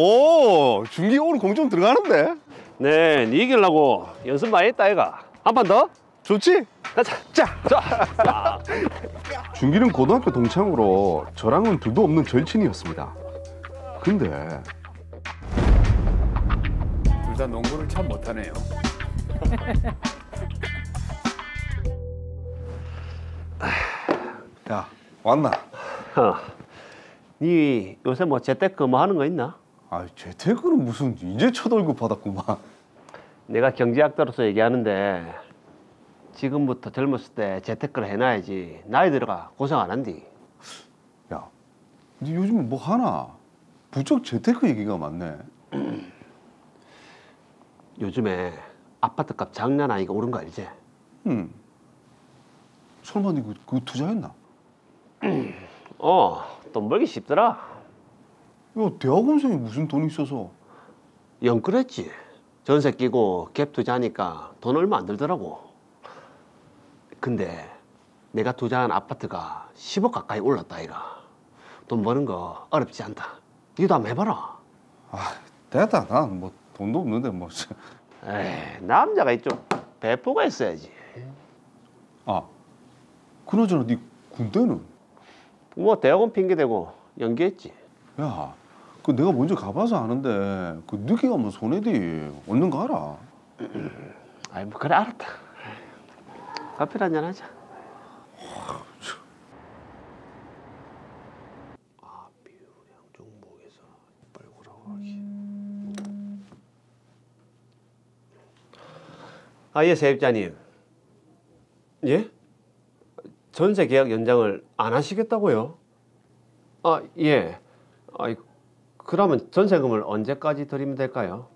오, 준기 오늘 공 좀 들어가는데? 네, 니 이기려고 연습 많이 했다 아이가. 한 판 더? 좋지? 가자. 자. 준기는 고등학교 동창으로 저랑은 둘도 없는 절친이었습니다. 근데 둘 다 농구를 참 못하네요. 야, 왔나? 니 요새 뭐 재테크 뭐 하는 거 있나? 아, 재테크는 무슨 이제 첫 월급 받았구만. 내가 경제학자로서 얘기하는데 지금부터 젊었을 때 재테크를 해놔야지 나이 들어가 고생 안 한디. 야, 니 요즘 뭐 하나? 부쩍 재테크 얘기가 많네. 요즘에 아파트 값 장난 아니가 오른 거 알지? 설마 니 그거 투자했나? 돈 벌기 쉽더라. 야, 대학원생이 무슨 돈이 있어서? 영끌했지. 전세 끼고 갭 투자하니까 돈 얼마 안 들더라고. 근데 내가 투자한 아파트가 10억 가까이 올랐다 아이가. 돈 버는 거 어렵지 않다. 니도 한번 해봐라. 아, 됐다. 난 뭐 돈도 없는데 뭐. 에이, 남자가 이쪽 배포가 있어야지. 아, 그나저나 니 군대는? 뭐 대학원 핑계대고 연기했지. 야, 그 내가 먼저 가봐서 아는데 그 늦게 가면 손해디. 얼른 가라. 아이 뭐 그래 알았다. 커피 한잔 하자. 비율량 종목에서 빨고라고 하기. 예, 세입자님. 예? 전세 계약 연장을 안 하시겠다고요? 예. 그러면 전세금을 언제까지 드리면 될까요?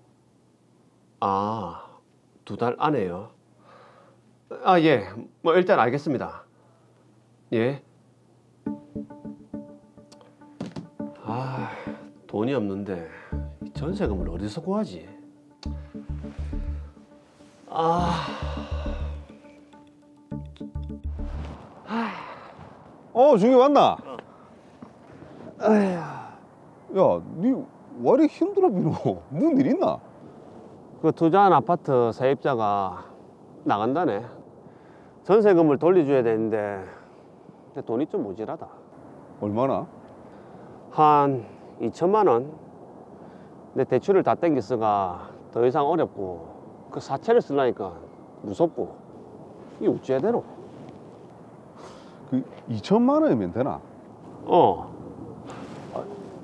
2달 안에요. 예. 뭐 일단 알겠습니다. 예. 돈이 없는데 전세금을 어디서 구하지? 준기 왔나? 야, 니 왜 이렇게 힘들어 비노? 무슨 일 있나? 그 투자한 아파트 세입자가 나간다네. 전세금을 돌려줘야 되는데 돈이 좀 모자라다. 얼마나? 한 2천만 원. 내 대출을 다 땡겼어가 더 이상 어렵고 그 사채를 쓰려니까 무섭고 이 어찌해야 되노? 그 2천만 원이면 되나?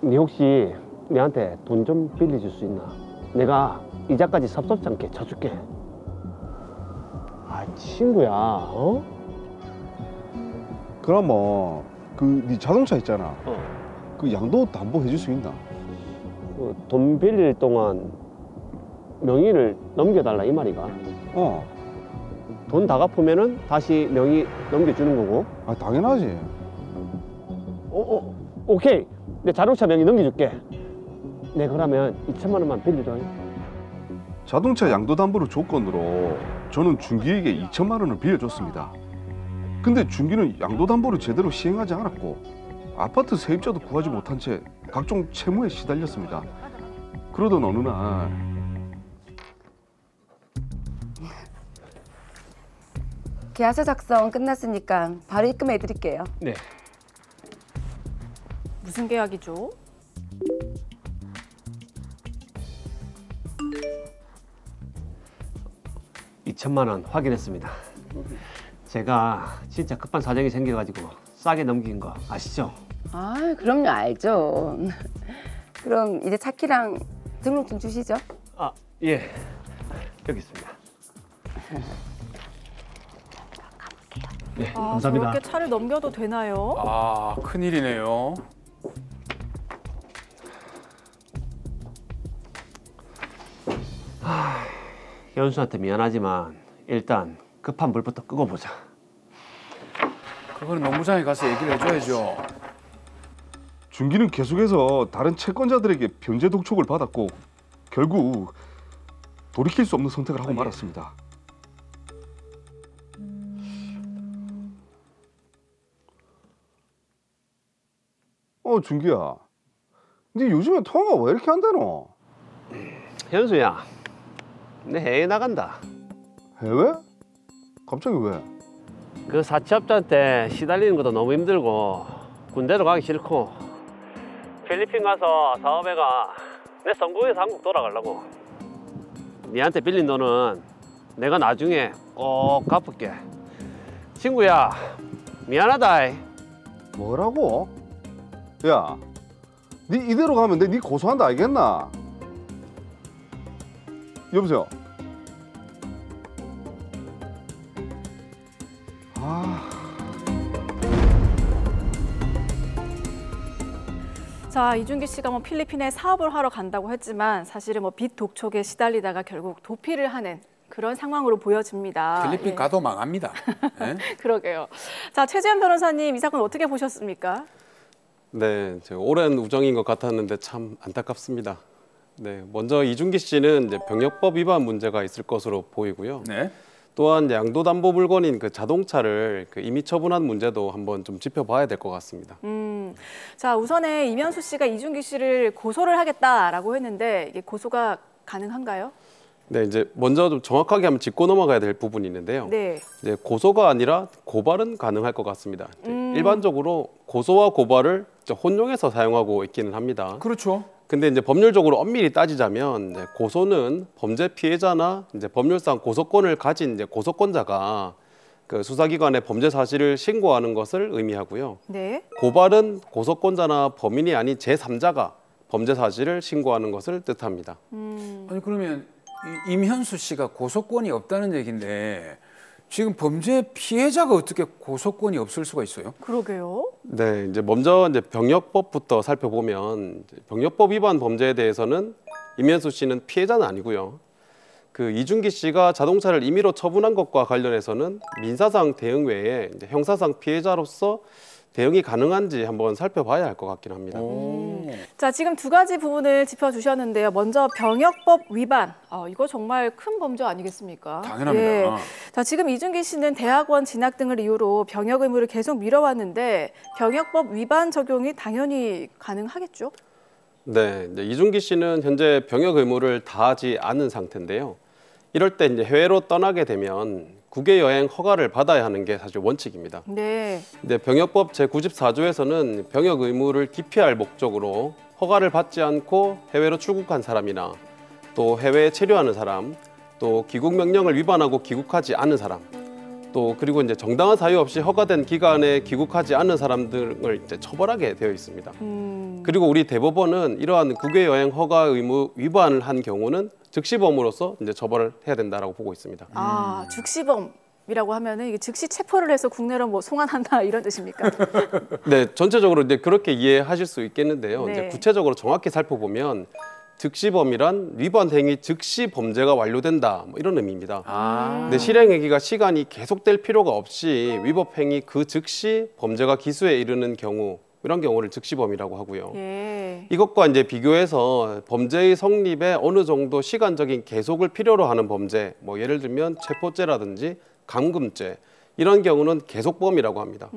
니 혹시 내한테 돈 좀 빌려줄 수 있나? 내가 이자까지 섭섭지 않게 쳐줄게. 친구야. 그러면 그 네 자동차 있잖아. 그 양도 담보해 줄 수 있나? 돈 빌릴 동안 명의를 넘겨달라 이 말이가. 돈 다 갚으면은 다시 명의 넘겨주는 거고. 당연하지. 오케이. 내 자동차 명의 넘겨줄게. 네, 그러면 2천만 원만 빌려줘. 자동차 양도담보를 조건으로 저는 준기에게 2천만 원을 빌려줬습니다. 근데 준기는 양도담보를 제대로 시행하지 않았고 아파트 세입자도 구하지 못한 채 각종 채무에 시달렸습니다. 그러던 어느 날 계약서 작성 끝났으니까 바로 입금해 드릴게요. 네. 무슨 계약이죠? $2천만 확인했습니다. 제가 진짜 급한 사정이 생겨가지고 싸게 넘긴 거 아시죠? 그럼요, 알죠. 그럼 이제 차키랑 등록증 주시죠. 예. 여기 있습니다. 네, 감사합니다. 저렇게 차를 넘겨도 되나요? 큰일이네요. 현수한테 미안하지만 일단 급한 불부터 끄고 보자. 그거는 농구장에 가서 얘기를 해줘야죠. 준기는 계속해서 다른 채권자들에게 변제 독촉을 받았고 결국 돌이킬 수 없는 선택을 하고 말았습니다. 준기야, 네 요즘에 통화가 왜 이렇게 안 되노? 현수야, 내 해외 나간다. 해외? 갑자기 왜? 그 사채업자한테 시달리는 것도 너무 힘들고 군대도 가기 싫고 필리핀 가서 사업해가 내 성공해서 한국 돌아가려고. 니한테 빌린 돈은 내가 나중에 꼭 갚을게. 친구야, 미안하다. 뭐라고? 야, 네 이대로 가면 네 고소한다 알겠나? 여보세요? 자, 이준기 씨가 뭐 필리핀에 사업을 하러 간다고 했지만 사실은 뭐 빚 독촉에 시달리다가 결국 도피를 하는 그런 상황으로 보여집니다. 필리핀 예. 가도 망합니다. 예? 그러게요. 자, 최재현 변호사님 이 사건 어떻게 보셨습니까? 네, 오랜 우정인 것 같았는데 참 안타깝습니다. 네, 먼저 이준기 씨는 이제 병역법 위반 문제가 있을 것으로 보이고요. 네. 또한 양도담보 물건인 그 자동차를 그 임의 처분한 문제도 한번 좀 짚어봐야 될 것 같습니다. 자, 우선에 이면수 씨가 이준기 씨를 고소를 하겠다라고 했는데 이게 고소가 가능한가요? 네, 이제 먼저 좀 정확하게 한번 짚고 넘어가야 될 부분이 있는데요. 네. 이제 고소가 아니라 고발은 가능할 것 같습니다. 일반적으로 고소와 고발을 혼용해서 사용하고 있기는 합니다. 그렇죠. 근데 이제 법률적으로 엄밀히 따지자면 이제 고소는 범죄 피해자나 이제 법률상 고소권을 가진 이제 고소권자가 그 수사기관에 범죄 사실을 신고하는 것을 의미하고요. 네. 고발은 고소권자나 범인이 아닌 제3자가 범죄 사실을 신고하는 것을 뜻합니다. 아니 그러면 임현수 씨가 고소권이 없다는 얘기인데 지금 범죄 피해자가 어떻게 고소권이 없을 수가 있어요? 그러게요. 네, 이제 먼저 이제 병역법부터 살펴보면 병역법 위반 범죄에 대해서는 임현수 씨는 피해자는 아니고요. 그 이준기 씨가 자동차를 임의로 처분한 것과 관련해서는 민사상 대응 외에 이제 형사상 피해자로서 대응이 가능한지 한번 살펴봐야 할 것 같긴 합니다. 자, 지금 두 가지 부분을 짚어주셨는데요. 먼저 병역법 위반. 이거 정말 큰 범죄 아니겠습니까? 당연합니다. 자, 지금 이준기 씨는 대학원 진학 등을 이유로 병역 의무를 계속 미뤄왔는데 병역법 위반 적용이 당연히 가능하겠죠? 네, 이제 이준기 씨는 현재 병역 의무를 다하지 않은 상태인데요. 이럴 때 이제 해외로 떠나게 되면 국외 여행 허가를 받아야 하는 게 사실 원칙입니다. 네. 근데 병역법 제94조에서는 병역 의무를 기피할 목적으로 허가를 받지 않고 해외로 출국한 사람이나 또 해외에 체류하는 사람, 또 귀국 명령을 위반하고 귀국하지 않은 사람, 또 그리고 이제 정당한 사유 없이 허가된 기간에 귀국하지 않은 사람 등을 이제 처벌하게 되어 있습니다. 그리고 우리 대법원은 이러한 국외 여행 허가 의무 위반을 한 경우는 즉시범으로서 이제 처벌을 해야 된다라고 보고 있습니다. 즉시범이라고 하면은 이게 즉시 체포를 해서 국내로 뭐 송환한다 이런 뜻입니까? 네, 전체적으로 이제 그렇게 이해하실 수 있겠는데요. 네. 이제 구체적으로 정확히 살펴보면 즉시범이란 위반 행위 즉시 범죄가 완료된다 뭐 이런 의미입니다. 근데 실행행위가 시간이 계속될 필요가 없이 위법 행위 그 즉시 범죄가 기수에 이르는 경우 이런 경우를 즉시범이라고 하고요. 예. 이것과 이제 비교해서 범죄의 성립에 어느 정도 시간적인 계속을 필요로 하는 범죄, 뭐 예를 들면 체포죄라든지 감금죄 이런 경우는 계속범이라고 합니다.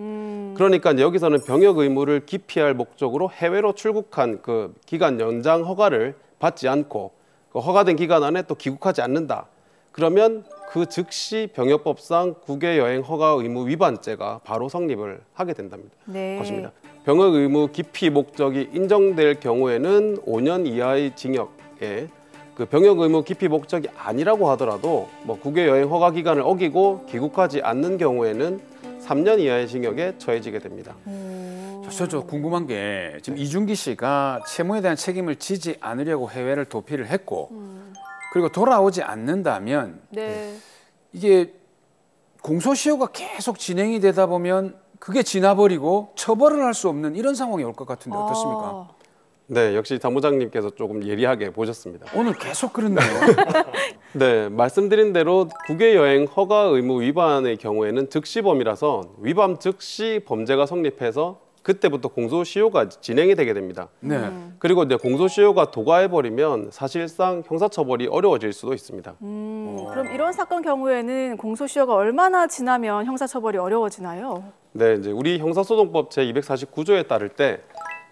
그러니까 이제 여기서는 병역 의무를 기피할 목적으로 해외로 출국한 그 기간 연장 허가를 받지 않고 그 허가된 기간 안에 또 귀국하지 않는다. 그러면 그 즉시 병역법상 국외 여행 허가 의무 위반죄가 바로 성립을 하게 된답니다. 네. 것입니다. 병역 의무 기피 목적이 인정될 경우에는 5년 이하의 징역에 그 병역 의무 기피 목적이 아니라고 하더라도 뭐 국외 여행 허가 기간을 어기고 귀국하지 않는 경우에는 3년 이하의 징역에 처해지게 됩니다. 저 궁금한 게 지금 이준기 씨가 채무에 대한 책임을 지지 않으려고 해외를 도피를 했고 그리고 돌아오지 않는다면 네. 이게 공소시효가 계속 진행이 되다 보면 그게 지나버리고 처벌을 할 수 없는 이런 상황이 올 것 같은데 어떻습니까? 네, 역시 당부장님께서 조금 예리하게 보셨습니다. 오늘 계속 그렇네요. 네, 말씀드린 대로 국외 여행 허가 의무 위반의 경우에는 즉시범이라서 위반 즉시 범죄가 성립해서 그때부터 공소시효가 진행이 되게 됩니다. 네. 그리고 이제 공소시효가 도과해버리면 사실상 형사처벌이 어려워질 수도 있습니다. 그럼 이런 사건 경우에는 공소시효가 얼마나 지나면 형사처벌이 어려워지나요? 네, 이제 우리 형사소송법 제249조에 따를 때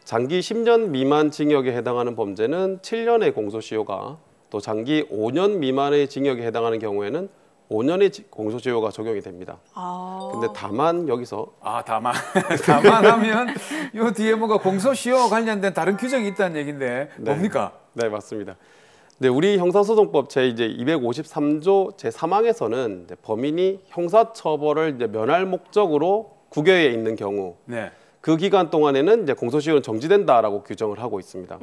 장기 10년 미만 징역에 해당하는 범죄는 7년의 공소시효가, 또 장기 5년 미만의 징역에 해당하는 경우에는 5년의 공소시효가 적용이 됩니다. 근데 다만 여기서 다만 다만하면 요 뒤에 뭔가 공소시효 관련된 다른 규정이 있다는 얘긴데 뭡니까? 네, 맞습니다. 네, 우리 형사소송법 제 이제 253조 제 3항에서는 범인이 형사처벌을 이제 면할 목적으로 국외에 있는 경우, 네. 그 기간 동안에는 이제 공소시효는 정지된다라고 규정을 하고 있습니다.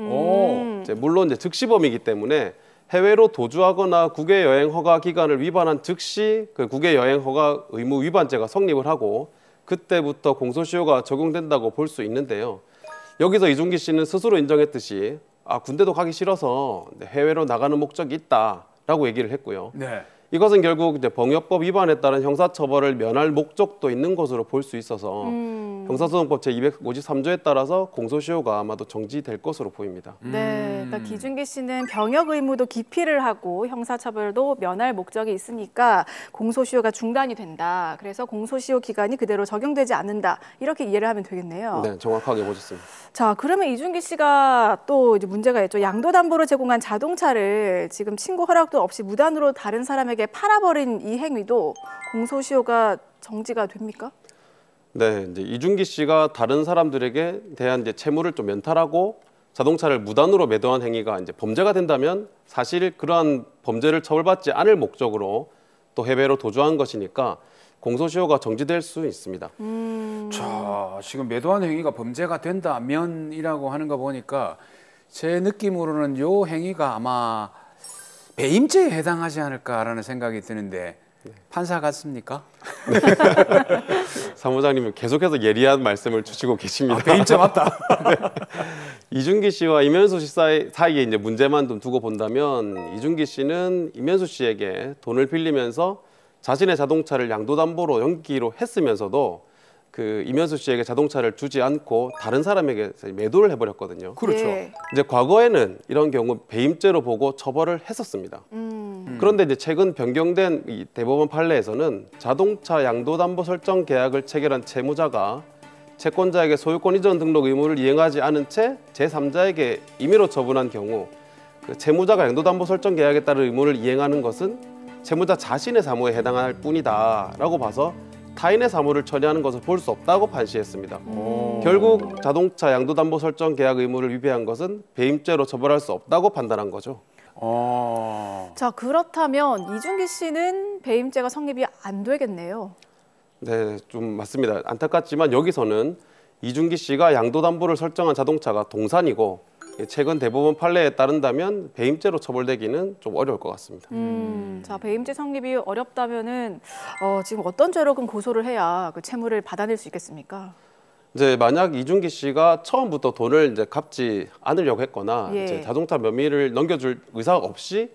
이제 물론 이제 즉시범이기 때문에 해외로 도주하거나 국외 여행 허가 기간을 위반한 즉시 그 국외 여행 허가 의무 위반죄가 성립을 하고 그때부터 공소시효가 적용된다고 볼 수 있는데요. 여기서 이준기 씨는 스스로 인정했듯이 군대도 가기 싫어서 해외로 나가는 목적이 있다라고 얘기를 했고요. 네. 이것은 결국 이제 병역법 위반에 따른 형사처벌을 면할 목적도 있는 것으로 볼 수 있어서 형사소송법 제 253조에 따라서 공소시효가 아마도 정지될 것으로 보입니다. 네, 그러니까 기준기 씨는 병역 의무도 기피를 하고 형사처벌도 면할 목적이 있으니까 공소시효가 중단이 된다. 그래서 공소시효 기간이 그대로 적용되지 않는다. 이렇게 이해를 하면 되겠네요. 네, 정확하게 보셨습니다. 자, 그러면 이준기 씨가 또 이제 문제가 있죠. 양도담보로 제공한 자동차를 지금 친구 허락도 없이 무단으로 다른 사람에게 팔아버린 이 행위도 공소시효가 정지가 됩니까? 네, 이제 이준기 씨가 다른 사람들에게 대한 이제 채무를 좀 면탈하고 자동차를 무단으로 매도한 행위가 이제 범죄가 된다면 사실 그러한 범죄를 처벌받지 않을 목적으로 또 해외로 도주한 것이니까 공소시효가 정지될 수 있습니다. 자, 지금 매도하는 행위가 범죄가 된다면이라고 하는 거 보니까 제 느낌으로는 요 행위가 아마 배임죄에 해당하지 않을까라는 생각이 드는데 판사 같습니까? 사무장님은 계속해서 예리한 말씀을 주시고 계십니다. 배임죄 맞다. 네. 이준기 씨와 이면수 씨 사이에 이제 문제만 좀 두고 본다면 이준기 씨는 이면수 씨에게 돈을 빌리면서 자신의 자동차를 양도담보로 연기로 했으면서도 그 이면수 씨에게 자동차를 주지 않고 다른 사람에게 매도를 해버렸거든요. 그렇죠. 예. 이제 과거에는 이런 경우 배임죄로 보고 처벌을 했었습니다. 그런데 이제 최근 변경된 이 대법원 판례에서는 자동차 양도담보 설정 계약을 체결한 채무자가 채권자에게 소유권 이전 등록 의무를 이행하지 않은 채 제3자에게 임의로 처분한 경우 그 채무자가 양도담보 설정 계약에 따른 의무를 이행하는 것은 채무자 자신의 사무에 해당할 뿐이다라고 봐서 타인의 사무를 처리하는 것을 볼 수 없다고 판시했습니다. 결국 자동차 양도담보 설정 계약 의무를 위배한 것은 배임죄로 처벌할 수 없다고 판단한 거죠. 자, 그렇다면 이준기 씨는 배임죄가 성립이 안 되겠네요. 네, 좀 맞습니다. 안타깝지만 여기서는 이준기 씨가 양도담보를 설정한 자동차가 동산이고 최근 대법원 판례에 따른다면 배임죄로 처벌되기는 좀 어려울 것 같습니다. 자, 배임죄 성립이 어렵다면은 지금 어떤 죄로 그럼 고소를 해야 그 채무를 받아낼 수 있겠습니까? 이제 만약 이준기 씨가 처음부터 돈을 이제 갚지 않으려고 했거나 예. 이제 자동차 면밀을 넘겨줄 의사가 없이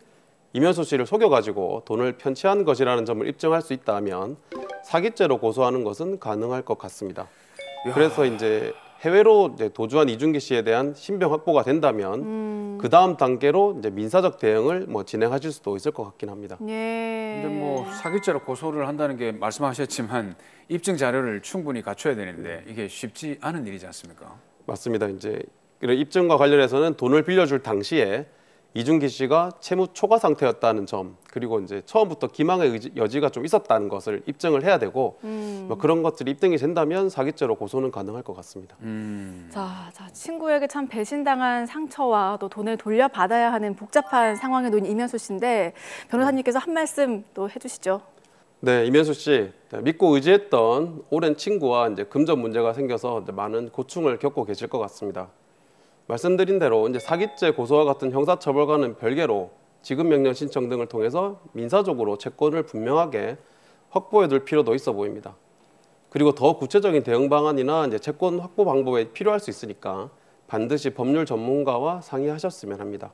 이면수 씨를 속여가지고 돈을 편취한 것이라는 점을 입증할 수 있다면 사기죄로 고소하는 것은 가능할 것 같습니다. 그래서 이제 해외로 이제 도주한 이준기 씨에 대한 신병 확보가 된다면 그 다음 단계로 이제 민사적 대응을 진행하실 수도 있을 것 같긴 합니다. 예. 근데 뭐 사기죄로 고소를 한다는 게 말씀하셨지만 입증 자료를 충분히 갖춰야 되는데 이게 쉽지 않은 일이지 않습니까? 맞습니다. 이제 이런 입증과 관련해서는 돈을 빌려줄 당시에 이준기 씨가 채무 초과 상태였다는 점, 그리고 이제 처음부터 기망의 여지가 좀 있었다는 것을 입증을 해야 되고 그런 것들이 입증이 된다면 사기죄로 고소는 가능할 것 같습니다. 자, 친구에게 참 배신당한 상처와 또 돈을 돌려받아야 하는 복잡한 상황에 놓인 이면수 씨인데 변호사님께서 한 말씀 또 해주시죠. 네, 이면수 씨, 믿고 의지했던 오랜 친구와 이제 금전 문제가 생겨서 이제 많은 고충을 겪고 계실 것 같습니다. 말씀드린 대로 이제 사기죄 고소와 같은 형사처벌과는 별개로 지급명령 신청 등을 통해서 민사적으로 채권을 분명하게 확보해둘 필요도 있어 보입니다. 그리고 더 구체적인 대응 방안이나 이제 채권 확보 방법에 필요할 수 있으니까 반드시 법률 전문가와 상의하셨으면 합니다.